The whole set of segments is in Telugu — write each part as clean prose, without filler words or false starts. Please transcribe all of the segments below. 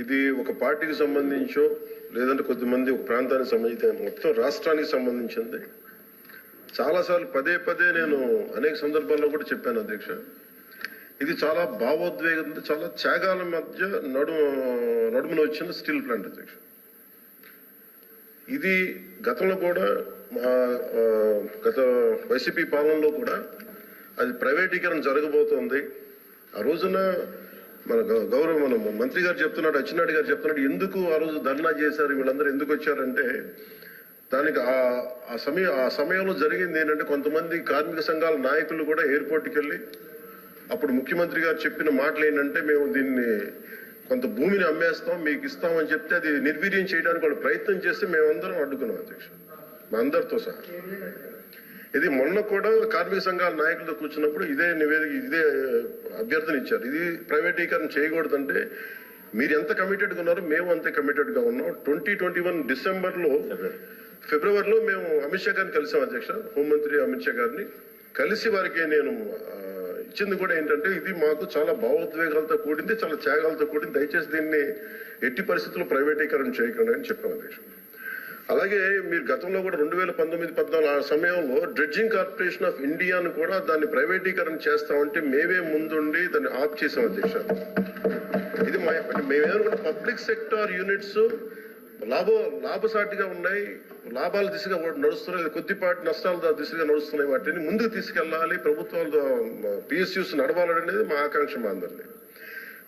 ఇది ఒక పార్టీకి సంబంధించో లేదంటే కొద్దిమంది ఒక ప్రాంతానికి సంబంధించి మొత్తం రాష్ట్రానికి సంబంధించింది. చాలాసార్లు పదే పదే నేను అనేక సందర్భాల్లో కూడా చెప్పాను అధ్యక్ష. ఇది చాలా భావోద్వేగంతో చాలా త్యాగాల మధ్య నడుమున వచ్చిన స్టీల్ ప్లాంట్ అధ్యక్ష. ఇది గతంలో కూడా గత వైసీపీ పాలనలో కూడా అది ప్రైవేటీకరణ జరగబోతోంది. ఆ రోజున మన మంత్రి గారు చెప్తున్నాడు, అచ్చెన్నాయుడు గారు చెప్తున్నాడు, ఎందుకు ఆ రోజు ధర్నా చేశారు, వీళ్ళందరూ ఎందుకు వచ్చారంటే దానికి ఆ సమయంలో జరిగింది ఏంటంటే కొంతమంది కార్మిక సంఘాల నాయకులు కూడా ఎయిర్పోర్ట్కి వెళ్ళి అప్పుడు ముఖ్యమంత్రి గారు చెప్పిన మాటలు ఏంటంటే మేము దీన్ని కొంత భూమిని అమ్మేస్తాం మీకు ఇస్తామని చెప్తే అది నిర్వీర్యం చేయడానికి వాళ్ళు ప్రయత్నం చేస్తే మేమందరం అడ్డుకున్నాం అధ్యక్ష, మా అందరితో సహా. ఇది మొన్న కూడా కార్మిక సంఘాల నాయకులతో కూర్చున్నప్పుడు ఇదే నివేదిక ఇదే అభ్యర్థన ఇచ్చారు. ఇది ప్రైవేటీకరణ చేయకూడదంటే మీరు ఎంత కమిటెడ్గా ఉన్నారో మేము అంతే కమిటెడ్గా ఉన్నాం. 2021 ఫిబ్రవరిలో మేము అమిత్ షా గారిని కలిసాం అధ్యక్ష, హోంమంత్రి అమిత్ షా గారిని కలిసి వారికి నేను ఇచ్చింది కూడా ఏంటంటే ఇది మాకు చాలా భావోద్వేగాలతో కూడింది, చాలా త్యాగాలతో కూడింది, దయచేసి దీన్ని ఎట్టి పరిస్థితుల్లో ప్రైవేటీకరణ చేయకండి అని చెప్పాం అధ్యక్ష. అలాగే మీరు గతంలో కూడా 2019-14 ఆ సమయంలో డ్రెడ్జింగ్ కార్పొరేషన్ ఆఫ్ ఇండియాను కూడా దాన్ని ప్రైవేటీకరణ చేస్తామంటే మేమే ముందుండి దాన్ని ఆఫ్ చేసాం అధ్యక్ష. ఇది మేమేమనుకుంటే పబ్లిక్ సెక్టార్ యూనిట్స్ లాభసాటిగా ఉన్నాయి, లాభాల దిశగా నడుస్తున్నాయి, కొద్దిపాటి నష్టాల దిశగా నడుస్తున్నాయి, వాటిని ముందుకు తీసుకెళ్లాలి, ప్రభుత్వాలు PSUs నడవాలనేది మా ఆకాంక్ష మా అందరినీ.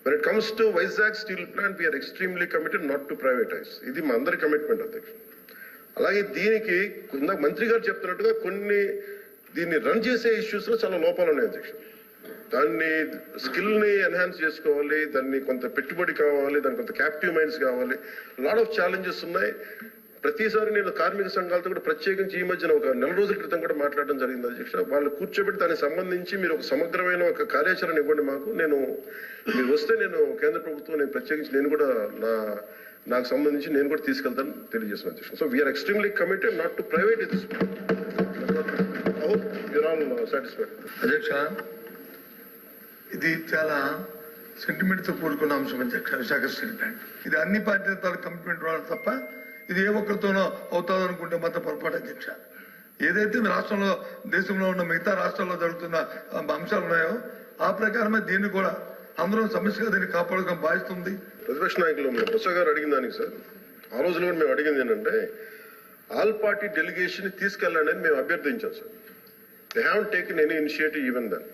When it comes to Vizag steel plant, we are extremely committed not to privatize. ఇది మా అందరి కమిట్మెంట్ అధ్యక్ష. అలాగే దీనికి ఇందాక మంత్రి గారు చెప్తున్నట్టుగా దీన్ని రన్ చేసే ఇష్యూస్ లో చాలా లోపాలు ఉన్నాయి అధ్యక్ష. దాన్ని స్కిల్ ని ఎన్హాన్స్ చేసుకోవాలి, దాన్ని కొంత పెట్టుబడి కావాలి, దానికి కొంత క్యాప్టివ్ మైండ్స్ కావాలి, లాట్ ఆఫ్ ఛాలెంజెస్ ఉన్నాయి. ప్రతిసారి నేను కార్మిక సంఘాలతో కూడా ప్రత్యేకించి ఈ మధ్యన ఒక 4 రోజుల క్రితం కూడా మాట్లాడడం జరిగింది అధ్యక్ష. వాళ్ళు కూర్చోబెట్టి దానికి సంబంధించి మీరు ఒక సమగ్రమైన ఒక కార్యాచరణ ఇవ్వండి మాకు, మీరు వస్తే నేను కేంద్ర ప్రభుత్వం ప్రత్యేకించి నేను కూడా నాకు సంబంధించి నేను కూడా తీసుకెళ్తాను తెలియజేసిన అధ్యక్ష. So we are extremely committed not to private this. I hope you're all satisfied. అధ్యక్ష, ఇది చాలా సెంటిమెంట్ తో కూడుకున్న అంశం అధ్యక్ష. విశాఖ స్టీల్ ప్లాంట్ ఇది అన్ని పార్టీల తాలూకు కమిట్మెంట్ రావాలి తప్ప ఇది ఏ ఒక్కరితోనో అవుతుంది అనుకుంటే మాత్రం పొరపాటు అధ్యక్ష. ఏదైతే రాష్ట్రంలో దేశంలో ఉన్న మిగతా రాష్ట్రాల్లో జరుగుతున్న అంశాలు ఉన్నాయో ఆ ప్రకారమే దీన్ని కూడా అందరూ సమస్యగా దీన్ని కాపాడుకోవడం బాధిస్తుంది. ప్రతిపక్ష నాయకులు బొత్స గారు అడిగిన దానికి సార్ ఆ రోజులో కూడా మేము అడిగింది ఏంటంటే ఆల్ పార్టీ డెలిగేషన్ తీసుకెళ్ళండి అని మేము అభ్యర్థించాం sir. They haven't taken any initiative even then.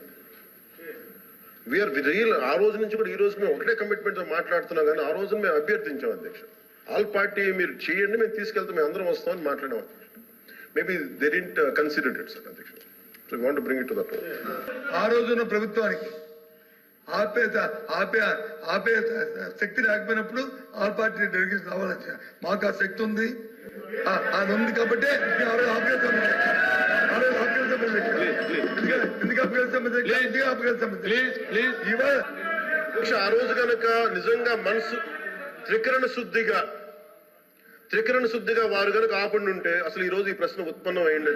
We are real ఆ రోజు నుంచి కూడా ఈ రోజు మేము ఒకటే కమిట్మెంట్ తో మాట్లాడుతున్నాం, కానీ ఆ రోజు మేము అభ్యర్థించాం అధ్యక్ష. ఆల్ పార్టీ మీరు చేయండి, మేము తీసుకెళ్తాం, మేము అందరం వస్తామని మాట్లాడాం. Maybe they didn't consider it sir అధ్యక్ష. So we want to bring it to that. ఆ రోజున ప్రభుత్వానికి ఆపే శక్తి లేకపోయినప్పుడు ఆల్ పార్టీ డెలిగేషన్ రావాలని మాకు ఆ శక్తి ఉంది, అది ఉంది కాబట్టి ఆ రోజు కనుక నిజంగా మనసు త్రికరణ శుద్ధిగా వారు కనుక ఆపండి ఉంటే అసలు ఈ రోజు ఈ ప్రశ్న ఉత్పన్నం అయ్యింది.